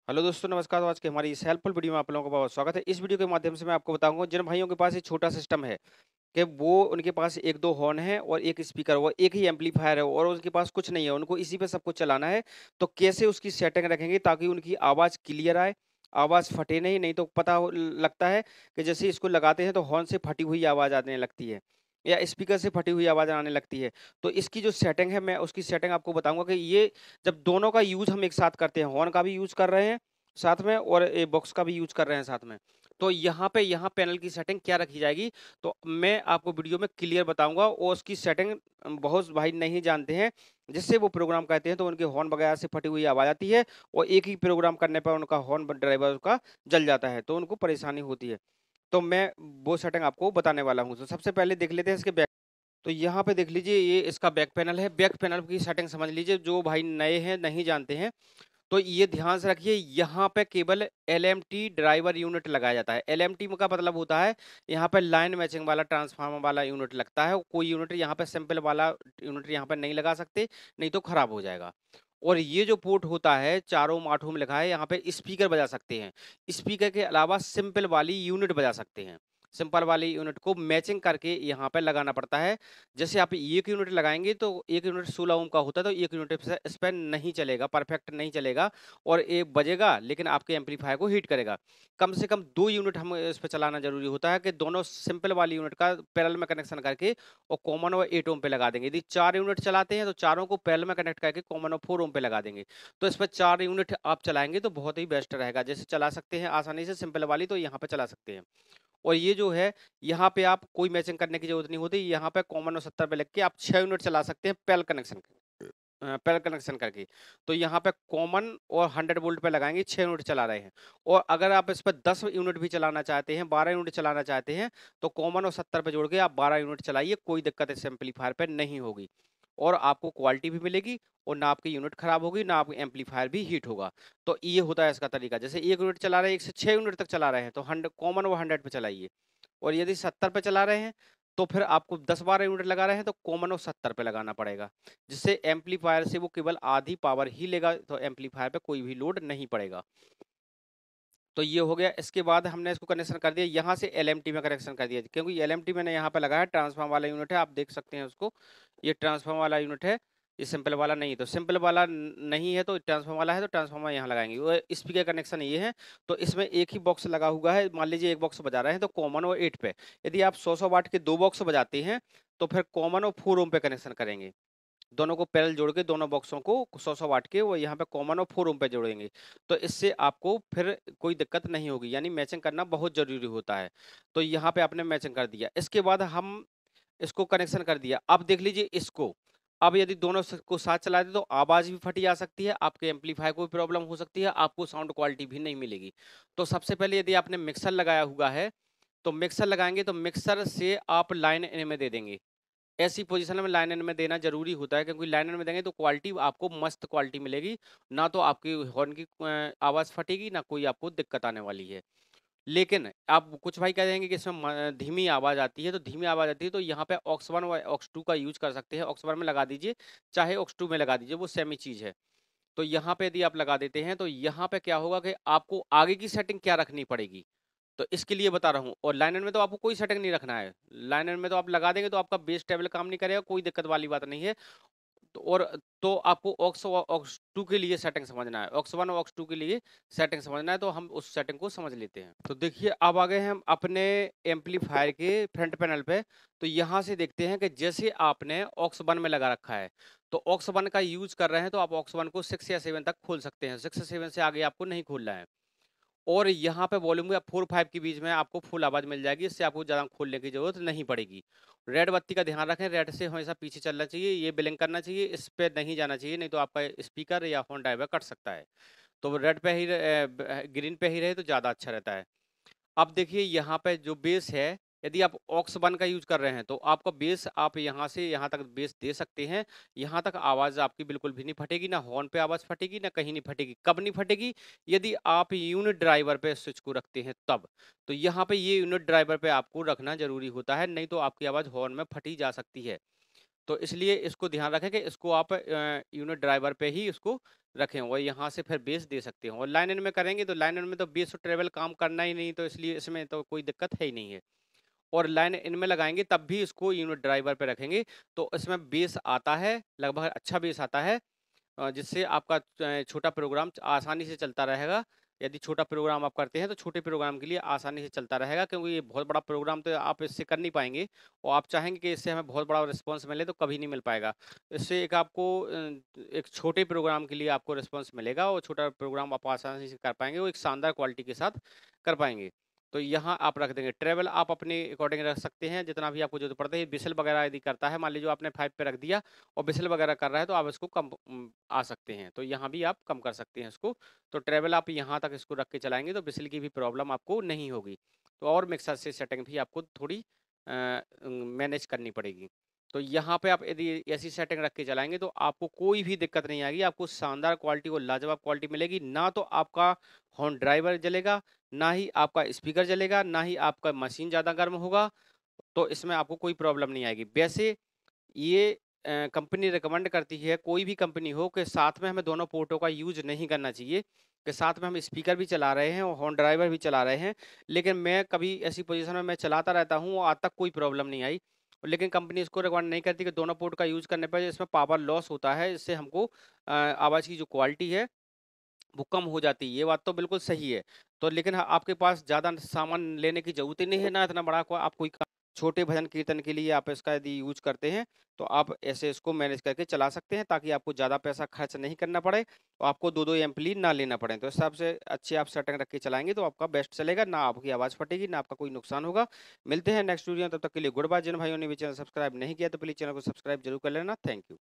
Hello दोस्तों, नमस्कार। तो आज की हमारी इस हेल्पफुल वीडियो में आप लोगों का बहुत स्वागत है। इस वीडियो के माध्यम से मैं आपको बताऊंगा जिन भाइयों के पास ये छोटा सिस्टम है कि वो उनके पास 1-2 हॉर्न है और एक स्पीकर हुआ, एक ही एम्पलीफायर है और उनके पास कुछ नहीं है, उनको इसी पे सब कुछ चलाना है। तो कैसे उसकी सेटिंग रखेंगे ताकि उनकी आवाज़ क्लियर आए, आवाज़ फटे नहीं, नहीं तो पता हो लगता है कि जैसे इसको लगाते हैं तो हॉर्न से फटी हुई आवाज़ आने लगती है या स्पीकर से फटी हुई आवाज़ आने लगती है। तो इसकी जो सेटिंग है, मैं उसकी सेटिंग आपको बताऊँगा कि ये जब दोनों का यूज़ हम एक साथ करते हैं, हॉर्न का भी यूज़ कर रहे हैं साथ में और बॉक्स का भी यूज़ कर रहे हैं साथ में। तो यहाँ पैनल की सेटिंग क्या रखी जाएगी, तो मैं आपको वीडियो में क्लियर बताऊँगा और उसकी सेटिंग बहुत भाई नहीं जानते हैं, जिससे वो प्रोग्राम कहते हैं तो उनके हॉर्न वगैरह से फटी हुई आवाज़ आती है और एक ही प्रोग्राम करने पर उनका हॉर्न ड्राइवर का जल जाता है, तो उनको परेशानी होती है। तो मैं वो सेटिंग आपको बताने वाला हूँ। तो सबसे पहले देख लेते हैं इसके बैक। तो यहाँ पे देख लीजिए, ये इसका बैक पैनल है। बैक पैनल की सेटिंग समझ लीजिए, जो भाई नए हैं, नहीं जानते हैं, तो ये ध्यान से रखिए, यहाँ पे केवल एलएमटी ड्राइवर यूनिट लगाया जाता है। एलएमटी का मतलब होता है यहाँ पे लाइन मैचिंग वाला ट्रांसफार्मर वाला यूनिट लगता है। कोई यूनिट यहाँ पे सिंपल वाला यूनिट यहाँ पे नहीं लगा सकते, नहीं तो खराब हो जाएगा। और ये जो पोर्ट होता है, चारों माठों में लिखा है, यहाँ पे स्पीकर बजा सकते हैं। स्पीकर के अलावा सिंपल वाली यूनिट बजा सकते हैं। सिंपल वाली यूनिट को मैचिंग करके यहाँ पे लगाना पड़ता है। जैसे आप एक यूनिट लगाएँगे तो एक यूनिट 16 ओम का होता है, तो एक यूनिट से इस पे नहीं चलेगा, परफेक्ट नहीं चलेगा और ये बजेगा लेकिन आपके एम्पलीफायर को हीट करेगा। कम से कम 2 यूनिट हम इस पे चलाना ज़रूरी होता है कि दोनों सिंपल वाली यूनिट का पैरेलल में कनेक्शन करके और कॉमन और 8 ओम पे लगा देंगे। यदि 4 यूनिट चलाते हैं तो चारों को पैरेलल में कनेक्ट करके कॉमन और 4 ओम पे लगा देंगे। तो इस पे 4 यूनिट आप चलाएँगे तो बहुत ही बेस्ट रहेगा। जैसे चला सकते हैं आसानी से सिंपल वाली, तो यहाँ पे चला सकते हैं। और ये जो है, यहाँ पे आप कोई मैचिंग करने की ज़रूरत नहीं होती। यहाँ पे कॉमन और 70 पे लग के आप 6 यूनिट चला सकते हैं पैरेलल कनेक्शन पैरेलल कनेक्शन करके। तो यहाँ पे कॉमन और 100 वोल्ट पे लगाएँगे, 6 यूनिट चला रहे हैं। और अगर आप इस पे 10 यूनिट भी चलाना चाहते हैं, 12 यूनिट चलाना चाहते हैं, तो कॉमन और 70 पे जोड़ के आप 12 यूनिट चलाइए, कोई दिक्कत इस एम्पलीफायर पे नहीं होगी। और आपको क्वालिटी भी मिलेगी और ना आपकी यूनिट खराब होगी, ना आपका एम्पलीफायर भी हीट होगा। तो ये होता है इसका तरीका। जैसे 1 यूनिट चला रहे हैं, 1 से 6 यूनिट तक चला रहे हैं, तो कॉमन और 100 पे चलाइए। और यदि 70 पे चला रहे हैं, तो फिर आपको 10-12 यूनिट लगा रहे हैं, तो कॉमन और 70 पे लगाना पड़ेगा। जिससे एम्पलीफायर से वो केवल आधी पावर ही लेगा, तो एम्पलीफायर पे कोई भी लोड नहीं पड़ेगा। तो ये हो गया। इसके बाद हमने इसको कनेक्शन कर दिया, यहाँ से एलएमटी में कनेक्शन कर दिया, क्योंकि एलएमटी मैंने यहाँ पे लगाया, ट्रांसफार्मर वाला यूनिट है, आप देख सकते हैं उसको। ये ट्रांसफार्मर वाला यूनिट है, ये सिंपल वाला नहीं है। तो सिंपल वाला नहीं है तो ट्रांसफार्मर वाला है, तो ट्रांसफार्मर यहाँ लगाएंगे। वो स्पीकर कनेक्शन ये है। तो इसमें एक ही बॉक्स लगा हुआ है, मान लीजिए एक बॉक्स बजा रहे हैं तो कॉमन और 8 पे। यदि आप 100-100 वाट के 2 बॉक्स बजाते हैं, तो फिर कॉमन और 4 ओम पे कनेक्शन करेंगे। दोनों को पैरेलल जोड़ के दोनों बॉक्सों को 100-100 वाट के वो यहाँ पे कॉमन और 4 ओम पे जोड़ेंगे। तो इससे आपको फिर कोई दिक्कत नहीं होगी, यानी मैचिंग करना बहुत ज़रूरी होता है। तो यहाँ पे आपने मैचिंग कर दिया। इसके बाद हम इसको कनेक्शन कर दिया। अब देख लीजिए इसको। अब यदि दोनों को साथ चला दें तो आवाज़ भी फटी जा सकती है, आपके एम्पलीफायर को भी प्रॉब्लम हो सकती है, आपको साउंड क्वालिटी भी नहीं मिलेगी। तो सबसे पहले यदि आपने मिक्सर लगाया हुआ है, तो मिक्सर लगाएँगे तो मिक्सर से आप लाइन इन में दे देंगे। ऐसी पोजीशन में लाइन इन में देना ज़रूरी होता है, क्योंकि लाइन इन में देंगे तो क्वालिटी आपको मस्त क्वालिटी मिलेगी। ना तो आपकी हॉर्न की आवाज़ फटेगी, ना कोई आपको दिक्कत आने वाली है। लेकिन आप कुछ भाई कह देंगे कि इसमें धीमी आवाज़ आती है, तो धीमी आवाज़ आती है तो यहाँ पे ऑक्स 1 व ऑक्स 2 का यूज़ कर सकते हैं। ऑक्स 1 में लगा दीजिए, चाहे ऑक्स 2 में लगा दीजिए, वो सेम ही चीज़ है। तो यहाँ पे यदि आप लगा देते हैं, तो यहाँ पे क्या होगा कि आपको आगे की सेटिंग क्या रखनी पड़ेगी, तो इसके लिए बता रहा हूँ। और लाइनर में तो आपको कोई सेटिंग नहीं रखना है। लाइनर में तो आप लगा देंगे तो आपका बेस टेबल काम नहीं करेगा, कोई दिक्कत वाली बात नहीं है। तो आपको ऑक्स 2 के लिए सेटिंग समझना है। ऑक्स 1 और ऑक्स 2 के लिए सेटिंग समझना है, तो हम उस सेटिंग को समझ लेते हैं। तो देखिए, अब आ गए हैं हम अपने एम्पलीफायर के फ्रंट पैनल पे। तो यहाँ से देखते हैं कि जैसे आपने ऑक्स 1 में लगा रखा है, तो ऑक्स 1 का यूज़ कर रहे हैं, तो आप ऑक्स 1 को 6 या 7 तक खोल सकते हैं। 6 से 7 से आगे आपको नहीं खोलना है। और यहाँ पे वॉल्यूम या 4-5 के बीच में आपको फुल आवाज़ मिल जाएगी, इससे आपको ज़्यादा खोलने की ज़रूरत नहीं पड़ेगी। रेड बत्ती का ध्यान रखें, रेड से हमेशा पीछे चलना चाहिए, ये ब्लिंक करना चाहिए, इस पे नहीं जाना चाहिए, नहीं तो आपका स्पीकर या हॉर्न ड्राइवर कट सकता है। तो वो रेड पे ही ग्रीन पे ही रहे तो ज़्यादा अच्छा रहता है। अब देखिए यहाँ पे जो बेस है, यदि आप ऑक्स 1 का यूज़ कर रहे हैं, तो आपका बेस आप यहाँ से यहाँ तक बेस दे सकते हैं। यहाँ तक आवाज़ आपकी बिल्कुल भी नहीं फटेगी, ना हॉर्न पे आवाज़ फटेगी, ना कहीं नहीं फटेगी। कब नहीं फटेगी? यदि आप यूनिट ड्राइवर पे स्विच को रखते हैं तब। तो यहाँ पे ये यूनिट ड्राइवर पे आपको रखना ज़रूरी होता है, नहीं तो आपकी आवाज़ हॉर्न में फटी जा सकती है। तो इसलिए इसको ध्यान रखें कि इसको आप यूनिट ड्राइवर पे ही इसको रखें और यहाँ से फिर बेस दे सकते हो। और लाइन इन में करेंगे तो लाइन इन में तो बेस और ट्रेवल काम करना ही नहीं, तो इसलिए इसमें तो कोई दिक्कत है ही नहीं है। और लाइन इनमें लगाएँगे तब भी इसको यूनिट ड्राइवर पे रखेंगे, तो इसमें बेस आता है, लगभग अच्छा बेस आता है, जिससे आपका छोटा प्रोग्राम आसानी से चलता रहेगा। यदि छोटा प्रोग्राम आप करते हैं तो छोटे प्रोग्राम के लिए आसानी से चलता रहेगा, क्योंकि ये बहुत बड़ा प्रोग्राम तो आप इससे कर नहीं पाएँगे और आप चाहेंगे कि इससे हमें बहुत बड़ा रिस्पॉन्स मिले तो कभी नहीं मिल पाएगा। इससे एक आपको एक छोटे प्रोग्राम के लिए आपको रिस्पॉन्स मिलेगा और छोटा प्रोग्राम आप आसानी से कर पाएँगे, वो एक शानदार क्वालिटी के साथ कर पाएँगे। तो यहाँ आप रख देंगे। ट्रैवल आप अपने अकॉर्डिंग रख सकते हैं, जितना भी आपको ज़रूरत पड़ता है। व्हिसल वगैरह यदि करता है, मान लीजिए आपने 5 पे रख दिया और व्हिसल वगैरह कर रहा है, तो आप इसको कम आ सकते हैं। तो यहाँ भी आप कम कर सकते हैं इसको। तो ट्रैवल आप यहाँ तक इसको रख के चलाएँगे तो व्हिसल की भी प्रॉब्लम आपको नहीं होगी। तो और मिक्सर से सेटिंग भी आपको थोड़ी मैनेज करनी पड़ेगी। तो यहाँ पे आप यदि ऐसी सेटिंग रख के चलाएँगे तो आपको कोई भी दिक्कत नहीं आएगी। आपको शानदार क्वालिटी और लाजवाब क्वालिटी मिलेगी। ना तो आपका हॉर्न ड्राइवर जलेगा, ना ही आपका स्पीकर जलेगा, ना ही आपका मशीन ज़्यादा गर्म होगा, तो इसमें आपको कोई प्रॉब्लम नहीं आएगी। वैसे ये कंपनी रिकमेंड करती है, कोई भी कंपनी हो, कि साथ में हमें दोनों पोर्टों का यूज़ नहीं करना चाहिए, कि साथ में हम स्पीकर भी चला रहे हैं और हॉर्न ड्राइवर भी चला रहे हैं। लेकिन मैं कभी ऐसी पोज़ीशन में मैं चलाता रहता हूँ और आज तक कोई प्रॉब्लम नहीं आई। लेकिन कंपनी इसको रिकमेंड नहीं करती कि दोनों पोर्ट का यूज़ करने पर इसमें पावर लॉस होता है, इससे हमको आवाज़ की जो क्वालिटी है वो कम हो जाती है। ये बात तो बिल्कुल सही है। तो लेकिन आपके पास ज़्यादा सामान लेने की ज़रूरत ही नहीं है, ना इतना बड़ा आप कोई छोटे भजन कीर्तन के लिए आप इसका यदि यूज़ करते हैं, तो आप ऐसे इसको मैनेज करके चला सकते हैं, ताकि आपको ज़्यादा पैसा खर्च नहीं करना पड़े और आपको 2-2 एम्पली ना लेना पड़े। तो इस हिसाब से अच्छी आप सेटिंग रख के चलाएँगे तो आपका बेस्ट चलेगा, ना आपकी आवाज़ फटेगी, ना आपका कोई नुकसान होगा। मिलते हैं नेक्स्ट वीडियो में, तब तक के लिए गुड बाय। जिन भाइयों ने भी चैनल सब्सक्राइब नहीं किया तो प्लीज़ चैनल को सब्सक्राइब ज़रूर कर लेना। Thank you.